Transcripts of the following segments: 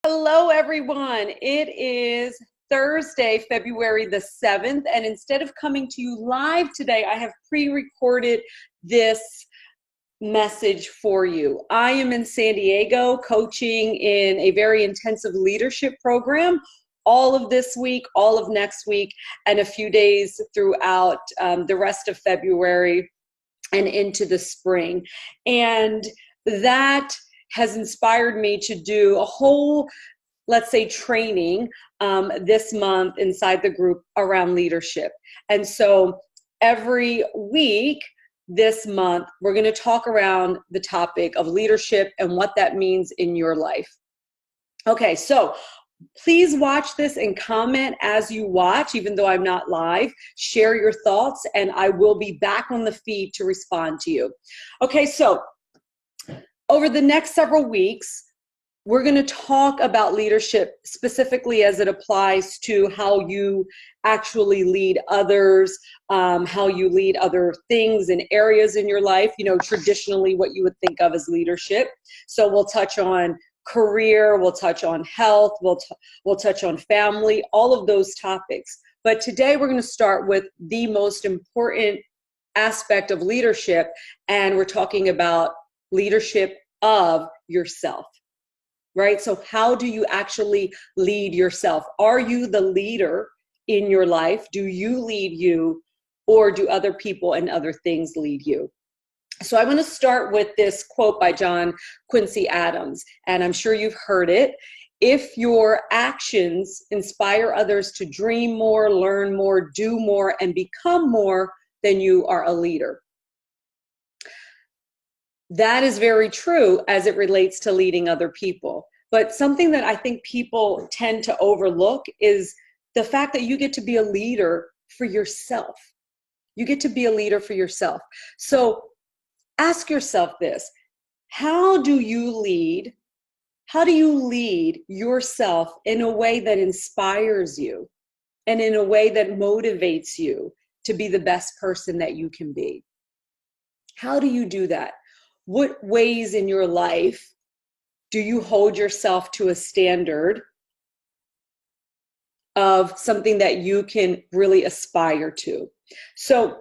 Hello, everyone. It is Thursday, February the 7th, and instead of coming to you live today, I have pre-recorded this message for you. I am in San Diego coaching in a very intensive leadership program all of this week, all of next week, and a few days throughout the rest of February and into the spring. And that has inspired me to do a whole, let's say, training this month inside the group around leadership. And so every week this month, we're going to talk around the topic of leadership and what that means in your life. Okay, so please watch this and comment as you watch, even though I'm not live. Share your thoughts, and I will be back on the feed to respond to you. Okay, so over the next several weeks, we're going to talk about leadership specifically as it applies to how you actually lead others, how you lead other things and areas in your life, traditionally what you would think of as leadership. So we'll touch on career, we'll touch on health, we'll touch on family, all of those topics. But today we're going to start with the most important aspect of leadership, and we're talking about leadership of yourself, right? So how do you actually lead yourself? Are you the leader in your life? Do you lead you, or do other people and other things lead you? So I want to start with this quote by John Quincy Adams, and I'm sure you've heard it. If your actions inspire others to dream more, learn more, do more, and become more, then you are a leader. That is very true as it relates to leading other people. But something that I think people tend to overlook is the fact that you get to be a leader for yourself. You get to be a leader for yourself. So ask yourself this: how do you lead? How do you lead yourself in a way that inspires you and in a way that motivates you to be the best person that you can be? How do you do that? What ways in your life do you hold yourself to a standard of something that you can really aspire to? So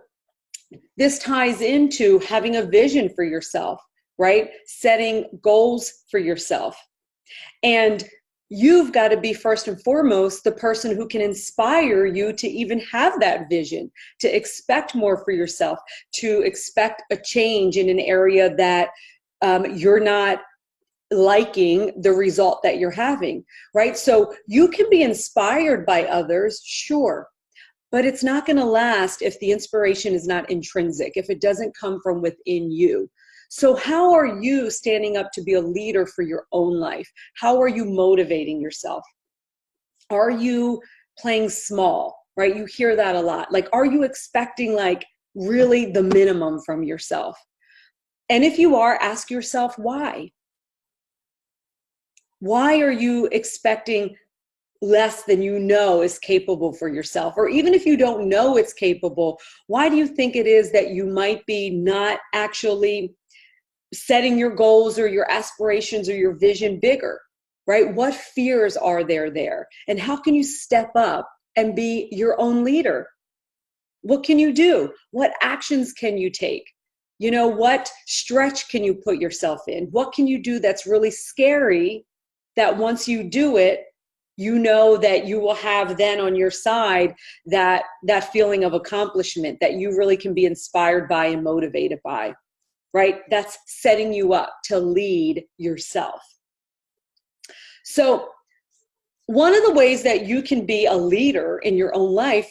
this ties into having a vision for yourself, right? Setting goals for yourself. And you've got to be first and foremost the person who can inspire you to even have that vision, to expect more for yourself, to expect a change in an area that you're not liking the result that you're having, right? So you can be inspired by others, sure, but it's not going to last if the inspiration is not intrinsic, if it doesn't come from within you. So how are you standing up to be a leader for your own life? How are you motivating yourself? Are you playing small, right? You hear that a lot. Like, are you expecting really the minimum from yourself? And if you are, ask yourself why. Why are you expecting less than you know is capable for yourself? Or even if you don't know it's capable, why do you think it is that you might be not actually setting your goals or your aspirations or your vision bigger, right? What fears are there? And how can you step up and be your own leader? What can you do? What actions can you take? What stretch can you put yourself in? What can you do that's really scary, that once you do it, you know that you will have then on your side that feeling of accomplishment that you really can be inspired by and motivated by, right? That's setting you up to lead yourself. So one of the ways that you can be a leader in your own life,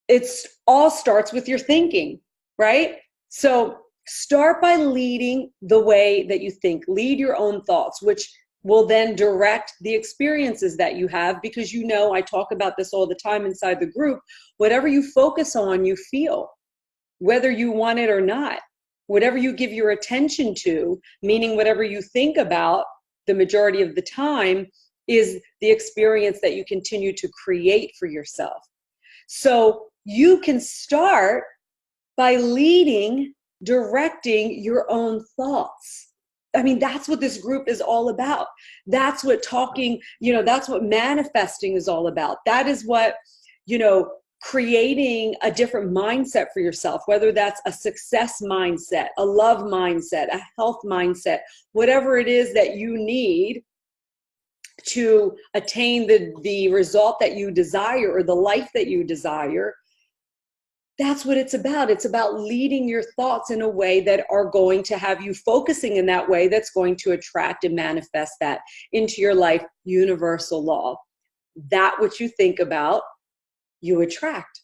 it all starts with your thinking, right? So start by leading the way that you think. Lead your own thoughts, which will then direct the experiences that you have, because I talk about this all the time inside the group. Whatever you focus on, you feel, whether you want it or not. Whatever you give your attention to, meaning whatever you think about the majority of the time, is the experience that you continue to create for yourself. So you can start by leading, directing your own thoughts. I mean, that's what this group is all about. That's what talking, that's what manifesting is all about. That is what, creating a different mindset for yourself, whether that's a success mindset, a love mindset, a health mindset, whatever it is that you need to attain the result that you desire or the life that you desire. That's what it's about. It's about leading your thoughts in a way that are going to have you focusing in that way that's going to attract and manifest that into your life. Universal law. That which you think about, you attract.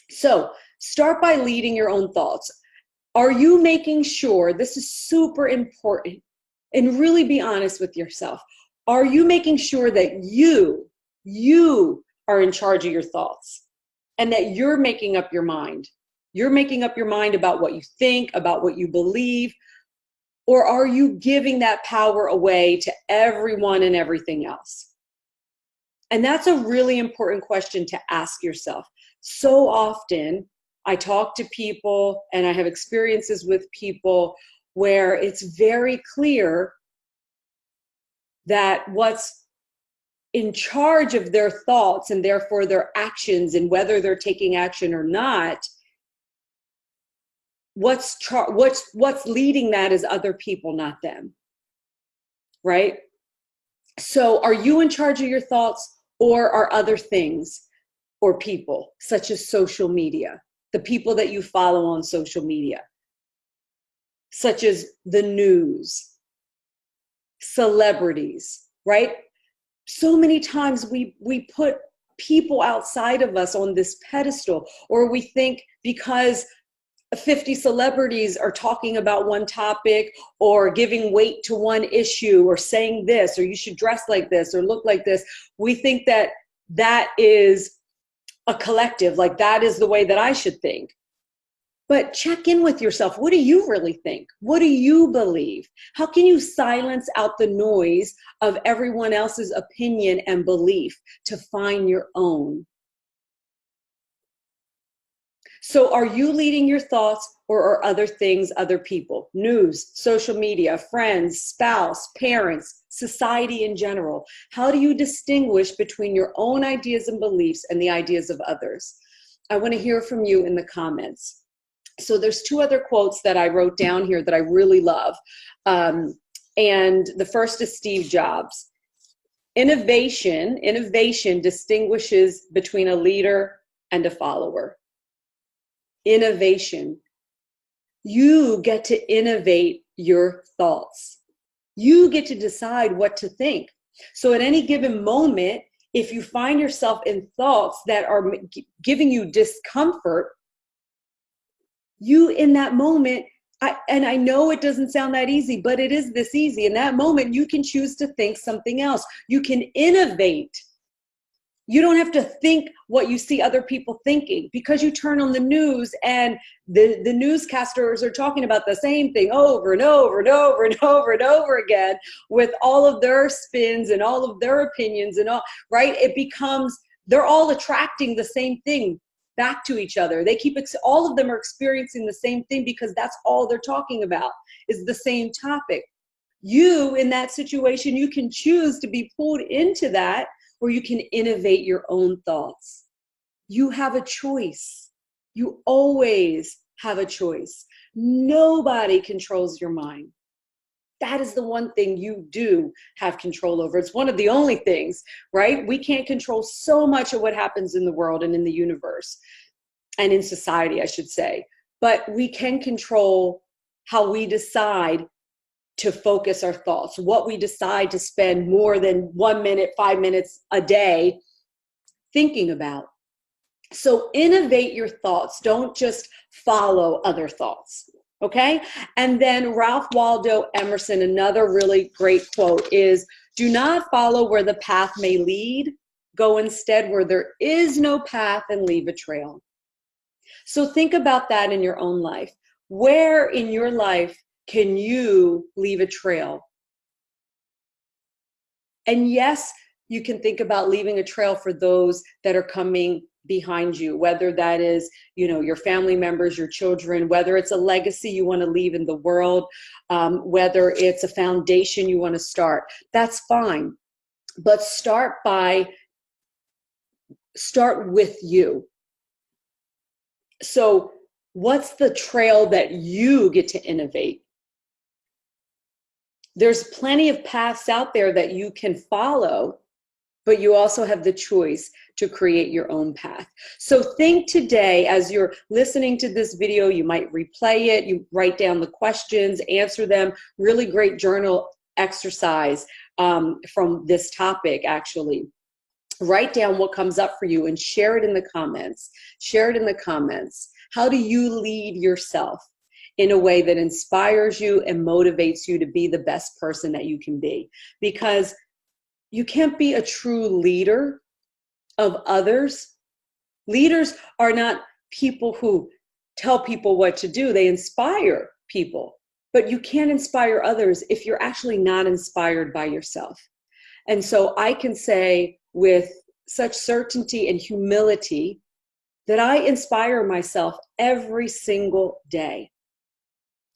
So start by leading your own thoughts. Are you making sure, this is super important, and really be honest with yourself. Are you making sure that you are in charge of your thoughts and that you're making up your mind? You're making up your mind about what you think, about what you believe, or are you giving that power away to everyone and everything else? And that's a really important question to ask yourself. So often I talk to people and I have experiences with people where it's very clear that what's in charge of their thoughts and therefore their actions and whether they're taking action or not, what's leading that is other people, not them, right? So are you in charge of your thoughts, or are other things or people, such as social media, the people that you follow on social media, such as the news, celebrities, right? So many times we put people outside of us on this pedestal, or we think because 50 celebrities are talking about one topic or giving weight to one issue or saying this, or you should dress like this or look like this, we think that that is a collective, like that is the way that I should think. But check in with yourself. What do you really think? What do you believe? How can you silence out the noise of everyone else's opinion and belief to find your own? So are you leading your thoughts, or are other things, other people, news, social media, friends, spouse, parents, society in general? How do you distinguish between your own ideas and beliefs and the ideas of others? I want to hear from you in the comments. So there's two other quotes that I wrote down here that I really love. And the first is Steve Jobs. Innovation distinguishes between a leader and a follower. Innovation. You get to innovate your thoughts. You get to decide what to think. So at any given moment, if you find yourself in thoughts that are giving you discomfort, you in that moment, I know it doesn't sound that easy, but it is this easy. In that moment, you can choose to think something else. You can innovate. You don't have to think what you see other people thinking, because you turn on the news and the newscasters are talking about the same thing over and over and over and over and over again with all of their spins and all of their opinions and all, right? It becomes, they're all attracting the same thing back to each other. All of them are experiencing the same thing because that's all they're talking about is the same topic. You, in that situation, you can choose to be pulled into that, or you can innovate your own thoughts. You have a choice. You always have a choice. Nobody controls your mind. That is the one thing you do have control over. It's one of the only things, right? We can't control so much of what happens in the world and in the universe and in society, I should say. But we can control how we decide to focus our thoughts, what we decide to spend more than 1 minute, 5 minutes a day thinking about. So innovate your thoughts. Don't just follow other thoughts. Okay? And then Ralph Waldo Emerson, another really great quote is, do not follow where the path may lead. Go instead where there is no path and leave a trail. So think about that in your own life. Where in your life can you leave a trail? And yes, you can think about leaving a trail for those that are coming behind you, whether that is, you know, your family members, your children, whether it's a legacy you want to leave in the world, whether it's a foundation you want to start, that's fine. But start with you. So what's the trail that you get to innovate? There's plenty of paths out there that you can follow, but you also have the choice to create your own path. So think today, as you're listening to this video, you might replay it, you write down the questions, answer them. Really great journal exercise from this topic, actually. Write down what comes up for you and share it in the comments. Share it in the comments. How do you lead yourself in a way that inspires you and motivates you to be the best person that you can be? Because you can't be a true leader of others. Leaders are not people who tell people what to do. They inspire people. But you can't inspire others if you're actually not inspired by yourself. And so I can say with such certainty and humility that I inspire myself every single day.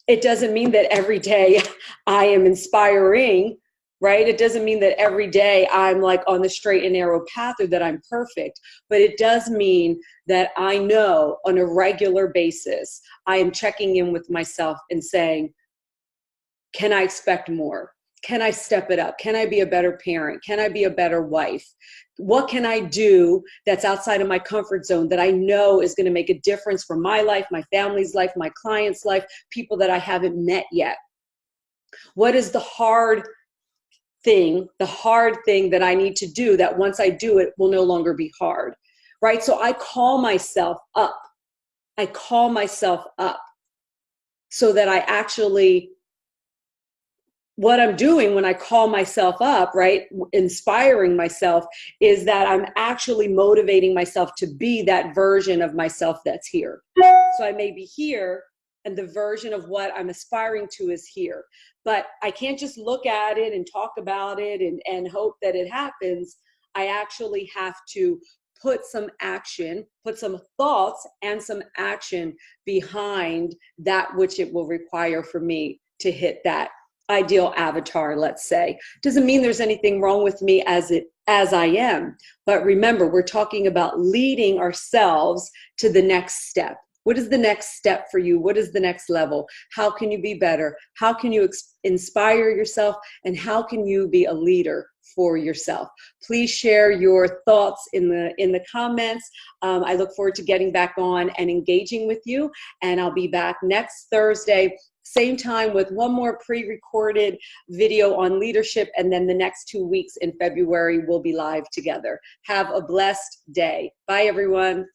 It doesn't mean that every day I am inspiring, right? It doesn't mean that every day I'm like on the straight and narrow path or that I'm perfect, but it does mean that I know on a regular basis, I am checking in with myself and saying, can I expect more? Can I step it up? Can I be a better parent? Can I be a better wife? What can I do that's outside of my comfort zone that I know is going to make a difference for my life, my family's life, my client's life, people that I haven't met yet? What is the hard thing that I need to do that once I do it will no longer be hard, right? So I call myself up. I call myself up so that I actually, what I'm doing when I call myself up, right, inspiring myself, is that I'm actually motivating myself to be that version of myself that's here. So I may be here and the version of what I'm aspiring to is here. But I can't just look at it and talk about it and hope that it happens. I actually have to put some action, put some thoughts and some action behind that which it will require for me to hit that ideal avatar, let's say. Doesn't mean there's anything wrong with me as I am. But remember, we're talking about leading ourselves to the next step. What is the next step for you? What is the next level? How can you be better? How can you inspire yourself? And how can you be a leader for yourself? Please share your thoughts in the comments. I look forward to getting back on and engaging with you. And I'll be back next Thursday, same time, with one more pre-recorded video on leadership. And then the next 2 weeks in February, we'll be live together. Have a blessed day. Bye, everyone.